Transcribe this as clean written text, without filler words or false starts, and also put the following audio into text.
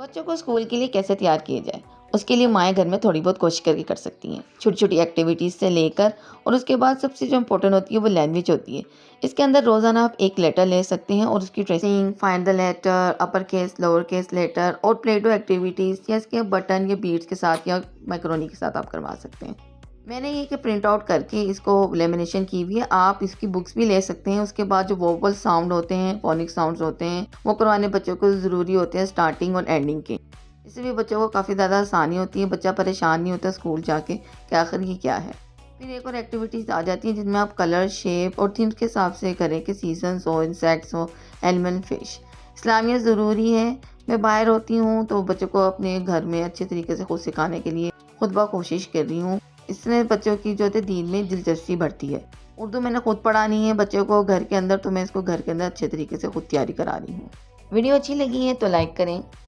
बच्चों को स्कूल के लिए कैसे तैयार किया जाए, उसके लिए माएँ घर में थोड़ी बहुत कोशिश करके कर सकती हैं। छोटी-छोटी एक्टिविटीज़ से लेकर और उसके बाद सबसे जो इम्पोर्टेंट होती है वो लैंग्वेज होती है। इसके अंदर रोज़ाना आप एक लेटर ले सकते हैं और उसकी tracing, find the letter, upper case, lower case letter और प्ले डो एक्टिविटीज़ या इसके बटन या बीट्स के साथ या मैकरोनी के साथ आप करवा सकते हैं। मैंने ये कि प्रिंट आउट करके इसको लेमिनेशन की हुई है। आप इसकी बुक्स भी ले सकते हैं। उसके बाद जो वोवल साउंड होते हैं, फोनिक साउंड्स होते हैं, वो करवाने बच्चों को ज़रूरी होते हैं स्टार्टिंग और एंडिंग के। इससे भी बच्चों को काफ़ी ज़्यादा आसानी होती है, बच्चा परेशान नहीं होता स्कूल जाके कि आखिर ये क्या है। फिर एक और एक्टिविटीज़ आ जाती है जिनमें आप कलर, शेप और थीम्स के हिसाब से करें कि सीजन्स हो, इंसेक्ट्स हो, एनिमल, फिश। इस्लामियत ज़रूरी है। मैं बाहर होती हूँ तो बच्चों को अपने घर में अच्छे तरीके से खुद सिखाने के लिए खुद ब कोशिश कर रही हूँ। इसमें बच्चों की जो है दीन में दिलचस्पी बढ़ती है। उर्दू मैंने खुद पढ़ानी है बच्चों को घर के अंदर, तो मैं इसको घर के अंदर अच्छे तरीके से खुद तैयारी करा रही हूँ। वीडियो अच्छी लगी है तो लाइक करें।